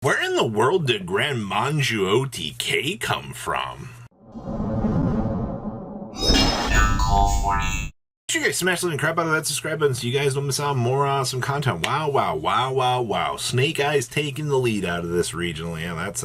Where in the world did Gran Maju OTK come from? Make sure you guys smash the crap out of that subscribe button so you guys don't miss out on more awesome content. Wow. Snake Eyes taking the lead out of this regional. Yeah, that's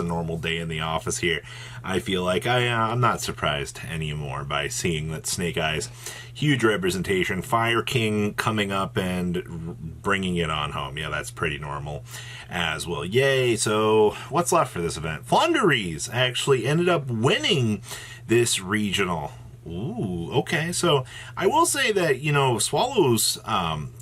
a normal day in the office here. I feel like I'm not surprised anymore by seeing that Snake Eyes, huge representation, Fire King coming up and bringing it on home. Yeah, that's pretty normal as well. Yay. So what's left for this event? Flunderies actually ended up winning this regional. Ooh, okay. So I will say that, Swallow's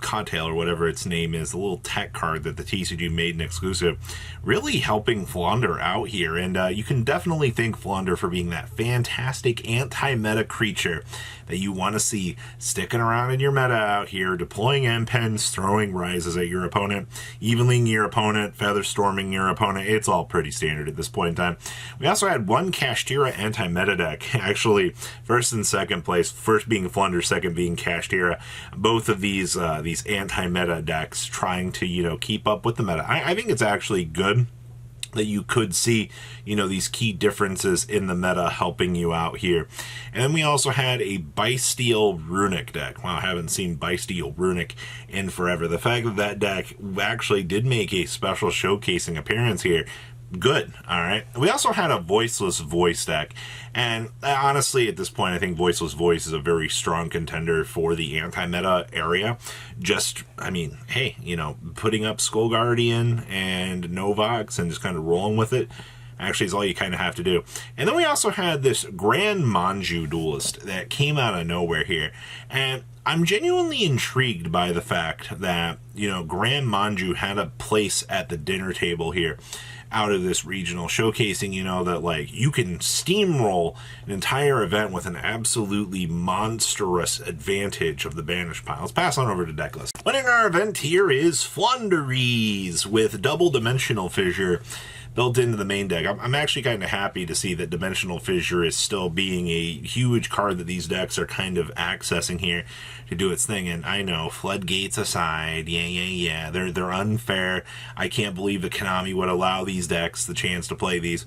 cocktail, or whatever its name is, the little tech card that the TCG made an exclusive, really helping Flounder out here. And you can definitely thank Flounder for being that fantastic anti-meta creature that you want to see sticking around in your meta out here, deploying M-Pens, throwing rises at your opponent, evening your opponent, feather storming your opponent. It's all pretty standard at this point in time. We also had one Kashtira anti-meta deck, actually, first and second place, first being Flounder, second being Kashtira. Both of these anti-meta decks trying to, keep up with the meta. I think it's actually good that you could see, these key differences in the meta helping you out here. And then we also had a Bysteel Runic deck. Wow, I haven't seen Bysteel Runic in forever. The fact that that deck actually did make a special showcasing appearance here, good. All right. We also had a Voiceless Voice deck, and honestly at this point I think Voiceless Voice is a very strong contender for the anti-meta area. Just, hey, putting up Skull Guardian and Novox and just kind of rolling with it actually is all you kind of have to do. And then we also had this Gran Maju duelist that came out of nowhere here, and I'm genuinely intrigued by the fact that, Gran Maju had a place at the dinner table here out of this regional, showcasing, that, you can steamroll an entire event with an absolutely monstrous advantage of the banished pile. Let's pass on over to deck list. Winning our event here is Flunderies with double Dimensional Fissure built into the main deck. I'm actually kind of happy to see that Dimensional Fissure is still being a huge card that these decks are kind of accessing here to do its thing. And I know, floodgates aside, yeah, they're unfair. I can't believe that Konami would allow these decks the chance to play these.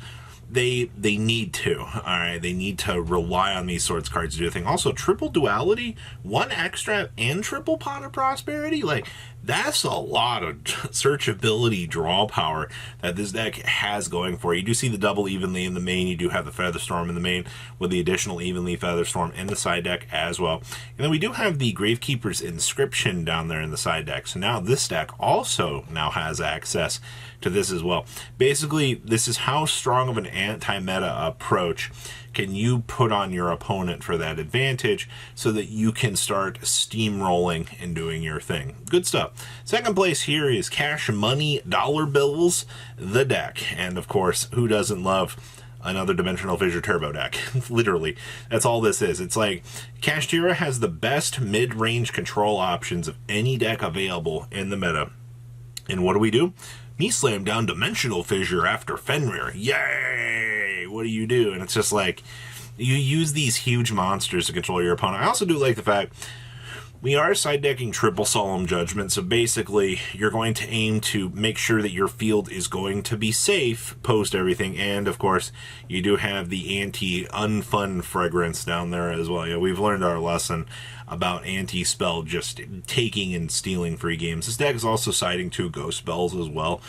They need to, all right? They need to rely on these sorts of cards to do a thing. Also, triple duality, one extra, and triple Pot of Prosperity. That's a lot of searchability draw power that this deck has going for you. You do see the double Evenly in the main. You do have the Featherstorm in the main with the additional Evenly Featherstorm in the side deck as well. And then we do have the Gravekeeper's Inscription down there in the side deck. So now this deck also now has access to this as well. Basically, this is how strong of an anti-meta approach can you put on your opponent for that advantage so that you can start steamrolling and doing your thing. Good stuff. Second place here is Cash Money Dollar Bills, the deck. And of course, who doesn't love another Dimensional Fissure Turbo deck? Literally, that's all this is. It's like Kashtira has the best mid-range control options of any deck available in the meta. And what do? Me slam down Dimensional Fissure after Fenrir. Yay! What do? And it's just like, you use these huge monsters to control your opponent. I also do like the fact we are side decking triple Solemn Judgment, so basically you're going to aim to make sure that your field is going to be safe post everything, and of course you do have the anti-unfun fragrance down there as well. Yeah, we've learned our lesson about anti-spell just taking and stealing free games. This deck is also siding to Ghost Spells as well.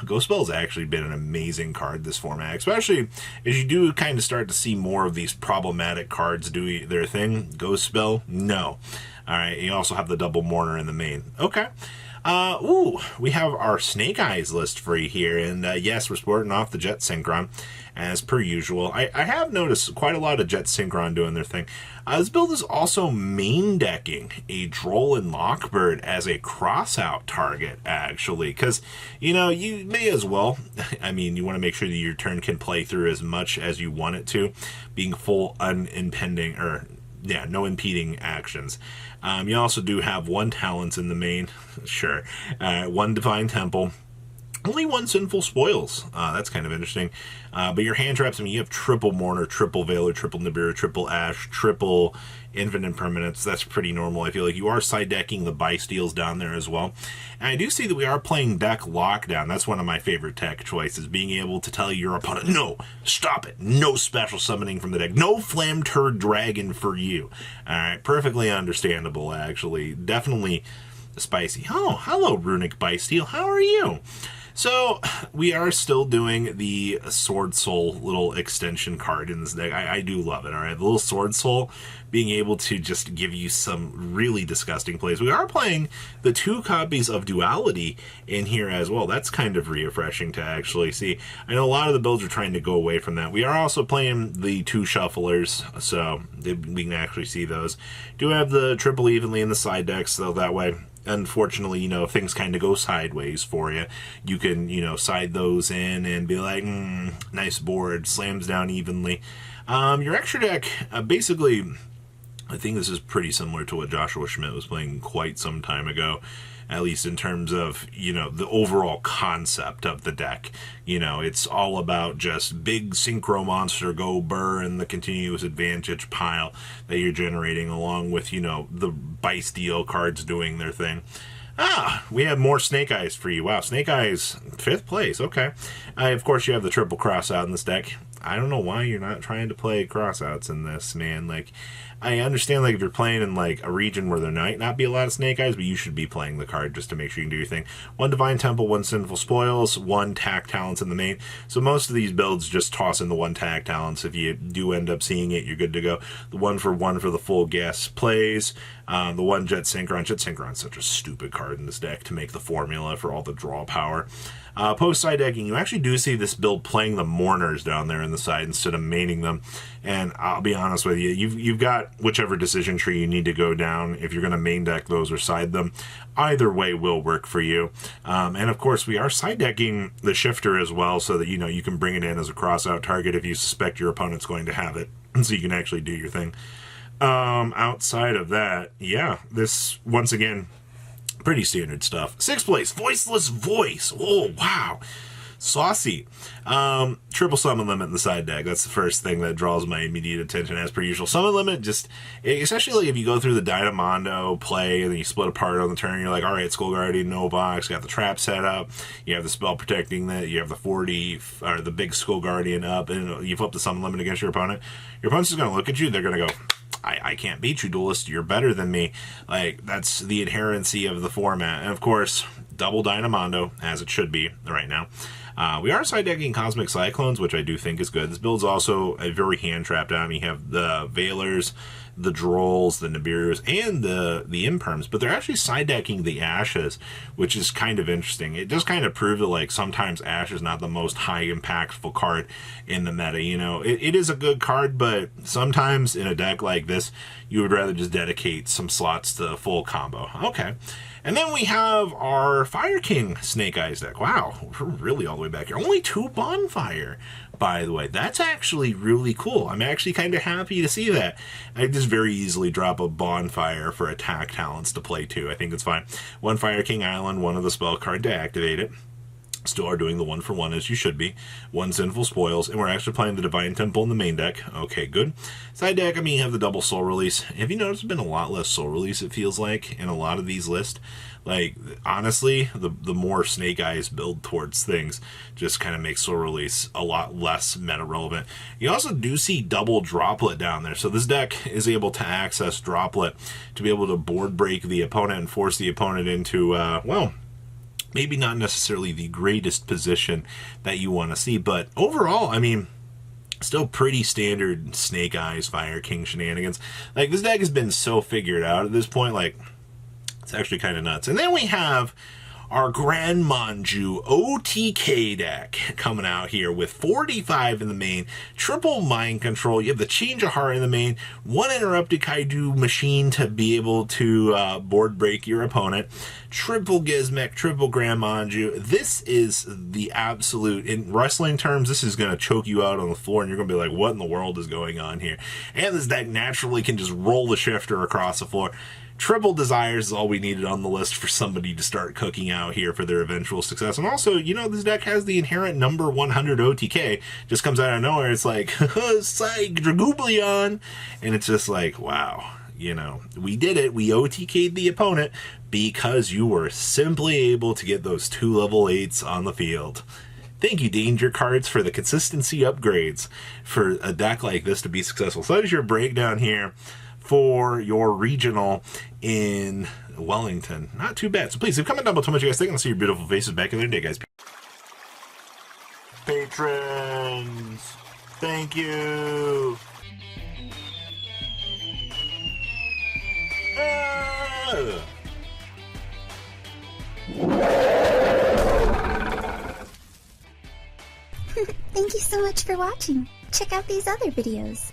Ghost Spells actually been an amazing card this format, especially as you do kind of start to see more of these problematic cards do their thing. Ghost Spell, no. All right, you also have the double Mourner in the main. Okay. We have our Snake Eyes list free here, and yes, we're sporting off the Jet Synchron, as per usual. I have noticed quite a lot of Jet Synchron doing their thing. This build is also main decking a Droll and Lockbird as a cross-out target, actually, because, you may as well. You want to make sure that your turn can play through as much as you want it to, being full unimpending, no impeding actions. You also do have one Talents in the main, sure, one Divine Temple, Only one Sinful Spoils. That's kind of interesting. But your hand traps, I mean, you have triple Mourner, triple Veiler, triple Nibiru, triple Ash, triple Infinite Permanence. That's pretty normal. I feel like you are side decking the Bysteals down there as well. And I do see that we are playing deck Lockdown. That's one of my favorite tech choices, being able to tell your opponent, no, stop it. No special summoning from the deck. No Flam Turd Dragon for you. All right, perfectly understandable, actually. Definitely spicy. Oh, hello, Runic Bysteal. How are you? So, we are still doing the Sword Soul little extension card in this deck. I do love it, alright? The little Sword Soul being able to just give you some really disgusting plays. We are playing the 2 copies of Duality in here as well. That's kind of refreshing to actually see. I know a lot of the builds are trying to go away from that. We are also playing the 2 Shufflers, so we can actually see those. Do have the triple evenly in the side decks, so that way, unfortunately, you know, if things kind of go sideways for you, you can, you know, side those in and be like, nice board, slams down evenly. Your extra deck, basically, I think this is pretty similar to what Joshua Schmidt was playing quite some time ago, at least in terms of, you know, the overall concept of the deck. You know, it's all about just big synchro monster go burr and the continuous advantage pile that you're generating, along with, you know, the Bysteal cards doing their thing. We have more Snake Eyes for you. Wow, Snake Eyes, 5th place, okay. Of course, you have the triple cross out in this deck. I don't know why you're not trying to play crossouts in this, man. Like, I understand, like, if you're playing in, like, a region where there might not be a lot of Snake Eyes, but you should be playing the card just to make sure you can do your thing. 1 Divine Temple, 1 Sinful Spoils, 1 Tack Talents in the main. So most of these builds just toss in the 1 Tack Talents. If you do end up seeing it, you're good to go. The 1 for the full gas plays. The 1 Jet Synchron. Jet Synchron's such a stupid card in this deck to make the formula for all the draw power. Post side decking, you actually do see this build playing the Mourners down there in the side instead of maining them. And I'll be honest with you, you've got whichever decision tree you need to go down. If you're going to main deck those or side them, either way will work for you. And of course, we are side decking the Shifter as well, so that, you know, you can bring it in as a cross out target if you suspect your opponent's going to have it, so you can actually do your thing. Outside of that, yeah, this, once again, pretty standard stuff. 6th place, Voiceless Voice. Oh, wow. Saucy. Triple Summon Limit in the side deck. That's the first thing that draws my immediate attention, as per usual. Summon Limit, just, especially if you go through the Dynamondo play and then you split apart on the turn, you're like, all right, Skull Guardian, no box, got the trap set up, you have the spell protecting that, you have the 40, or the big Skull Guardian up, and you flip the Summon Limit against your opponent. Your opponent's just going to look at you, they're going to go, I can't beat you, Duelist. You're better than me. Like, that's the inherency of the format. And, of course, double Dynamondo, as it should be right now. We are side decking Cosmic Cyclones, which I do think is good. This build's also a very hand-trapped item. You have the Veilers, the Drolls, the Nibirus, and the Imperms, but they're actually side decking the Ashes, which is kind of interesting. It just kind of proves that, like, sometimes Ash is not the most high impactful card in the meta. You know, it is a good card, but sometimes in a deck like this, you would rather just dedicate some slots to full combo. Okay. And then we have our Fire King Snake Eyes deck. Wow, we're really all the way back here. Only 2 Bonfire, by the way. That's actually really cool. I'm actually kind of happy to see that. I just very easily drop a Bonfire for attack talents to play too. I think it's fine. 1 Fire King Island, 1 of the spell card to activate it. Still are doing the 1 for 1 as you should be. 1 Sinful Spoils, and we're actually playing the Divine Temple in the main deck. Okay, good. Side deck, I mean, you have the double Soul Release. Have you noticed there's been a lot less Soul Release, it feels like, in a lot of these lists? Like, honestly, the more Snake Eyes build towards things just kind of makes Soul Release a lot less meta-relevant. You also do see double Droplet down there, so this deck is able to access Droplet to be able to board break the opponent and force the opponent into, well, maybe not necessarily the greatest position that you want to see, but overall, I mean, still pretty standard Snake Eyes Fire King shenanigans. Like, this deck has been so figured out at this point, like, it's actually kind of nuts. And then we have our Gran Maju OTK deck coming out here with 45 in the main, triple Mind Control, you have the Change of Heart in the main, 1 Interrupted Kaiju Machine to be able to board break your opponent, triple Gizmek, triple Gran Maju. This is the absolute, in wrestling terms, this is going to choke you out on the floor and you're going to be like, what in the world is going on here? And this deck naturally can just roll the Shifter across the floor. triple desires is all we needed on the list for somebody to start cooking out here for their eventual success. And also, you know, this deck has the inherent number 100 OTK. Just comes out of nowhere. It's like, psych, Dragoblion. And it's just like, wow. You know, we did it. We OTK'd the opponent because you were simply able to get those 2 level 8s on the field. Thank you, Danger Cards, for the consistency upgrades for a deck like this to be successful. So that is your breakdown here for your regional in Wellington. Not too bad. So please, comment down below what you guys think. I'll see your beautiful faces back in the day, guys. Patrons, thank you. Thank you so much for watching. Check out these other videos.